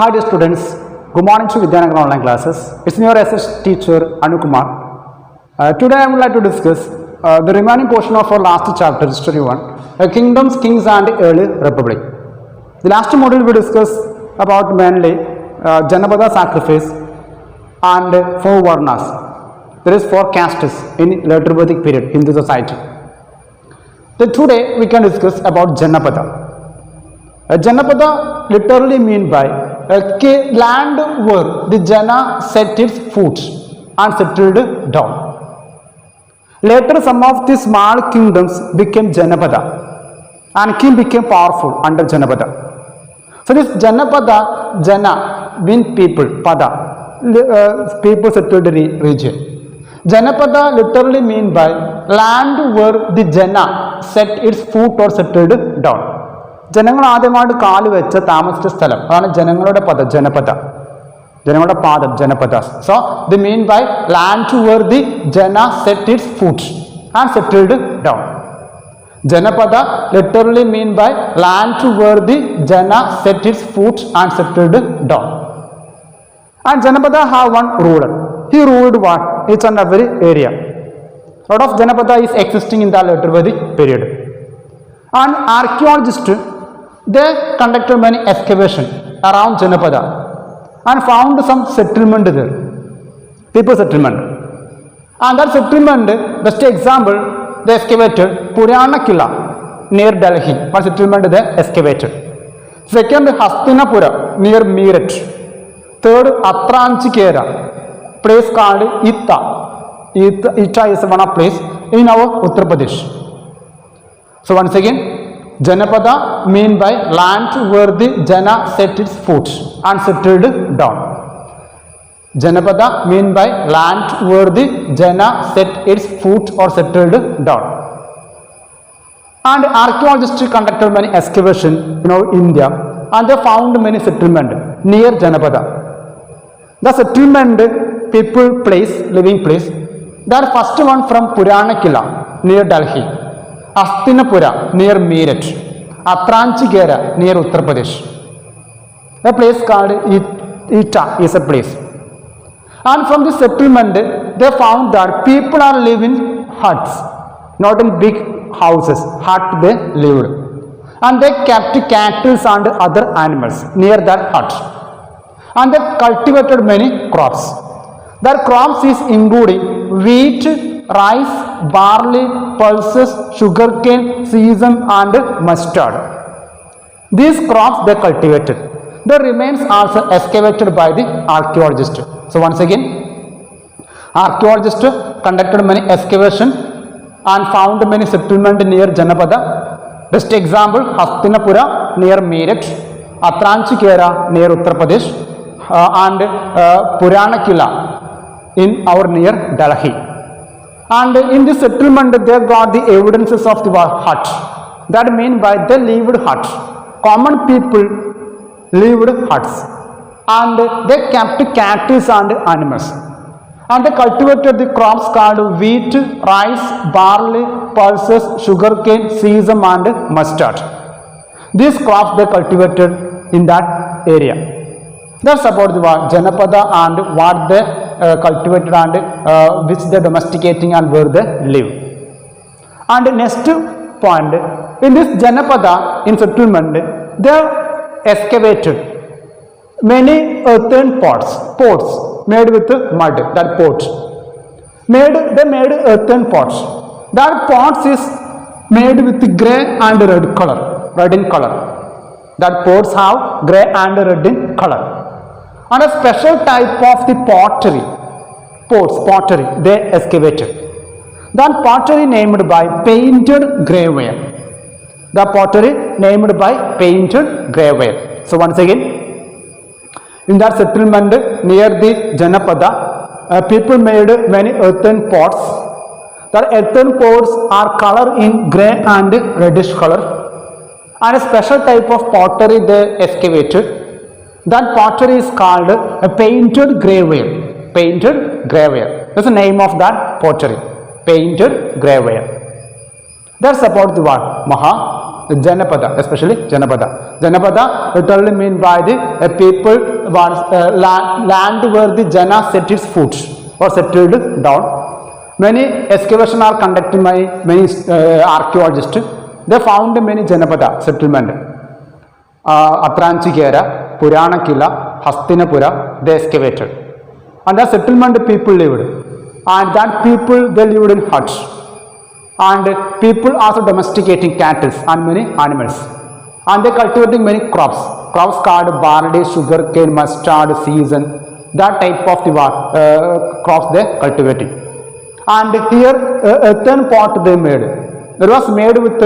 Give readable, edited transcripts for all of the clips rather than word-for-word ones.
Hi dear students, good morning to Vidyanagara online classes. It's your SS teacher Anukumar. Today I would like to discuss the remaining portion of our last chapter, History 1, Kingdoms, Kings and Early Republic. The last module we discussed about mainly Janapada sacrifice and 4 Varnas. There is 4 castes in later Vedic period Hindu society. Then today we can discuss about Janapada. Janapada literally mean by a land where the Jana set its foot and settled down. Later some of the small kingdoms became Janapada and king became powerful under Janapada. So this Janapada, Jana mean people, Pada, people settled in the region. Janapada literally mean by land where the Jana set its foot or settled down. ജനങ്ങൾ ആദ്യമായിട്ട് കാല് വെച്ച താമസിച്ച സ്ഥലം അതാണ് ജനങ്ങളുടെ പദം ജനപദ ജനങ്ങളുടെ പാദം janapadas so the mean by land where the jana set its foot and settled down janapada literally mean by land where the jana set its foot and settled down and janapada have one ruler he ruled what each and every area lot of janapada is existing in the later Vedic period. And archaeologists, they conducted many excavations around Janapada and found some settlement there, people settlement. And that settlement, best example, they excavated Purana Killa near Delhi. One settlement they excavated. Second, Hastinapura near Meerut. Third, Atranchikera, place called Ita. Ita is one of place in our Uttar Pradesh. So once again, Janapada mean by land where the Jana set its foot and settled down. Janapada mean by land where the Jana set its foot or settled down. And archaeologists conducted many excavations in India and they found many settlements near Janapada. The settlement people place, living place, that first one from Purana Killa near Delhi. Hastinapura near Meerut, Atranchikera near Uttar Pradesh. A place called Ita is a place. And from this settlement, they found that people are living in huts, not in big houses. Hut they lived, and they kept cattle and other animals near that hut. And they cultivated many crops. Their crops is including wheat, rice, barley, pulses, sugarcane, sesame and mustard. These crops they cultivated. The remains also excavated by the archaeologists. So once again, archaeologists conducted many excavations and found many settlements near Janapada. Best example, Hastinapura near Meerut, Atranchikera near Uttar Pradesh and Purana Killa in our near Delhi. And in this settlement they got the evidences of the hut. That mean by they lived hut. Common people lived huts. And they kept cattle and animals. And they cultivated the crops called wheat, rice, barley, pulses, sugarcane, sesame and mustard. These crops they cultivated in that area. That's about the Janapada and what they cultivated and which they domesticating and where they live. And next point, in this Janapada in settlement, they excavated many earthen pots made with mud. That pot they made earthen pots. That pots is made with grey and red in color. That pots have grey and red in color. And a special type of the pottery they excavated. That pottery named by painted graveware. The pottery named by painted graveware. So once again, in that settlement near the Janapada, people made many earthen pots. The earthen pots are colored in grey and reddish color. And a special type of pottery they excavated. That pottery is called a painted graveware. Painted graveware. That's the name of that pottery. Painted graveware. That's about the word Janapada, especially Janapada. Janapada literally mean by the people land where the Jana set its foot or settled down. Many excavations are conducted by many archaeologists. They found many Janapada settlement. Atranchikera, Puranakila, Hastinapura, they excavated. And the settlement people lived. And that people, they lived in huts. And people also domesticating cattle and many animals. And they cultivating many crops. Crops called barley, sugar cane, mustard, season. That type of the crops they cultivating. And here earthen pot they made. It was made with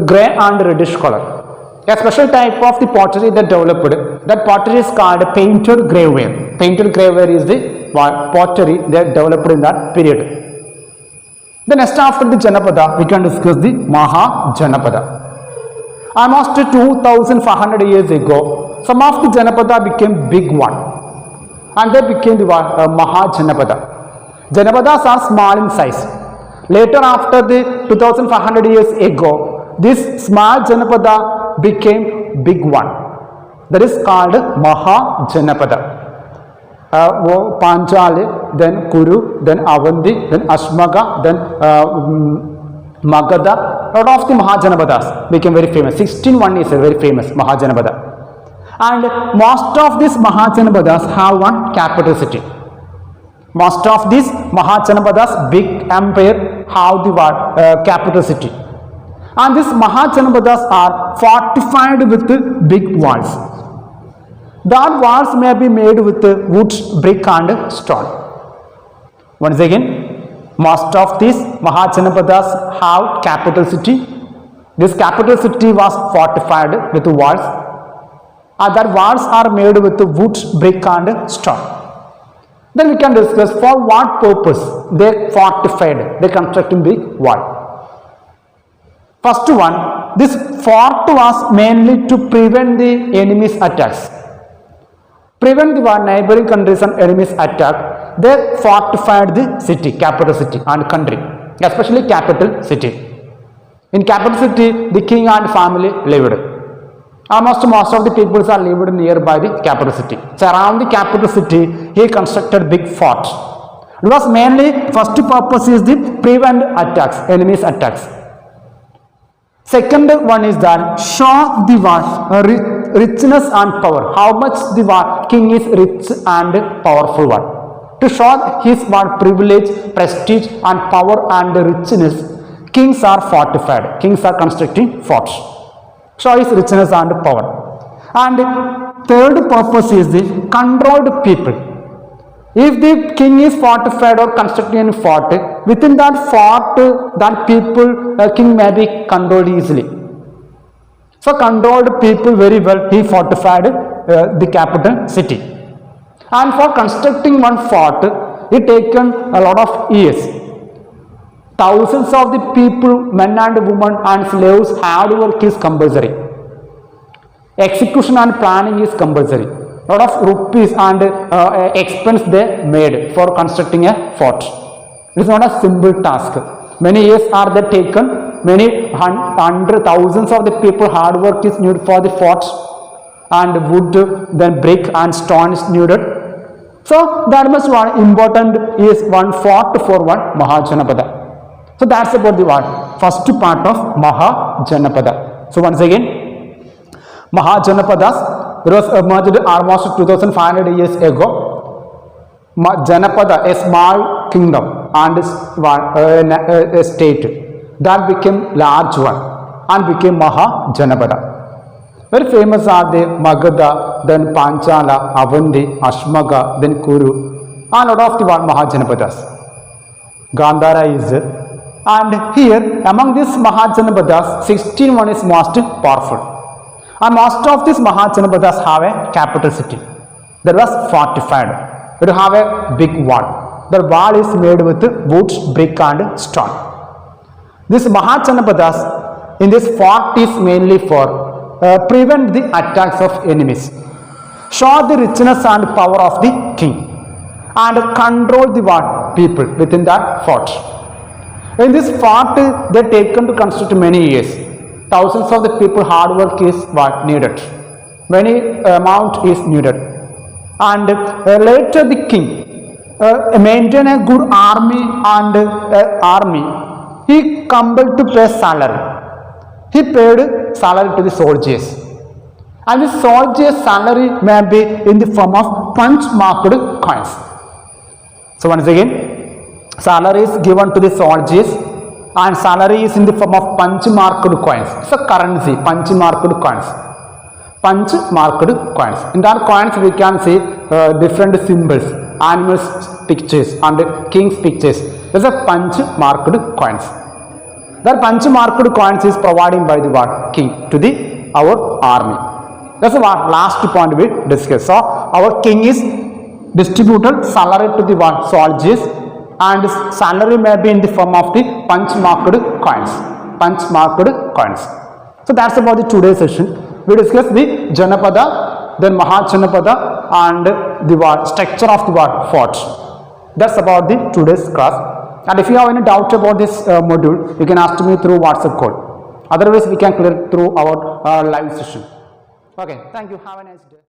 grey and reddish color. A special type of the pottery they developed. That pottery is called painted graveware. Painted graveware is the pottery they developed in that period. Then next after the Janapada, we can discuss the Maha Janapada. Almost 2500 years ago, some of the Janapada became big one. And they became the Maha Janapada. Janapadas are small in size. Later after the 2500 years ago, this small Janapada became big one. That is called Maha Janapada. Panchali, then Kuru, then Avanti, then Ashmaga, then Magadha. A lot of the Mahajanapadas became very famous. 16 is a very famous Mahajanapada. And most of these Mahajanapadas have one capital city. Most of these Mahajanapadas, big empire, have the capital city. And these Mahajanapadas are fortified with big walls. That walls may be made with wood, brick and stone. Once again, most of these Mahajanapadas have capital city. This capital city was fortified with walls. Other walls are made with wood, brick and stone. Then we can discuss for what purpose they fortified, they constructed big wall. First one, this fort was mainly to prevent the enemy's attacks. Prevent the neighboring countries and enemies' attack, they fortified the city, capital city and country, especially capital city. In capital city, the king and family lived. Almost most of the peoples are lived nearby the capital city. So around the capital city, he constructed big forts. It was mainly, first purpose is the prevent attacks, enemies' attacks. Second one is that show the richness and power. How much the king is rich and powerful one. To show his privilege, prestige and power and richness, kings are fortified. Kings are constructing forts. Show his richness and power. And third purpose is the controlled people. If the king is fortified or constructing a fort, within that fort, that people, king may be controlled easily. So controlled people very well, he fortified the capital city. And for constructing one fort, it taken a lot of years. Thousands of the people, men and women and slaves, hard work is compulsory. Execution and planning is compulsory. A lot of rupees and expense they made for constructing a fort. It is not a simple task. Many years are they taken. Many hundred thousands of the people hard work is needed for the forts, and wood, then brick and stone is needed. So that much one important is one fort for one Mahajanapada. So that's about the first part of Mahajanapada. So once again, Mahajanapadas, it was emerged almost 2500 years ago. Janapada, a small kingdom and a state, that became large one and became Mahajanapada. Very famous are the Magadha, then Panchala, Avanti, Ashmaga, then Kuru, and a lot of the Mahajanapadas. Gandhara is and here among these Mahajanapadas, 16 one is most powerful. And most of these Mahajanapadas have a capital city that was fortified. It have a big wall. The wall is made with wood, brick and stone. This Mahajanapadas in this fort is mainly for prevent the attacks of enemies, show the richness and power of the king, and control the people within that fort. In this fort, they taken to construct many years. Thousands of the people hard work is needed. Many amount is needed. and later the king maintain a good army and army. He compelled to pay salary. He paid salary to the soldiers, and the soldiers' salary may be in the form of punch marked coins. So once again, salary is given to the soldiers, and salary is in the form of punch marked coins. It's a currency, punch marked coins. Punch marked coins. In that coins we can see different symbols, animals pictures and king's pictures. There's a punch marked coins. That punch marked coins is provided by the what? King to the our army. That's the what last point we discussed. So our king is distributed salary to the what? Soldiers, and salary may be in the form of the punch marked coins. Punch marked coins. So that's about the today's session. We discussed the Janapada, then Mahajanapada, and the what? Structure of the what? Fort. That's about the today's class. And if you have any doubt about this module, you can ask me through WhatsApp call. Otherwise, we can clear through our live session. Okay, thank you. Have a nice day.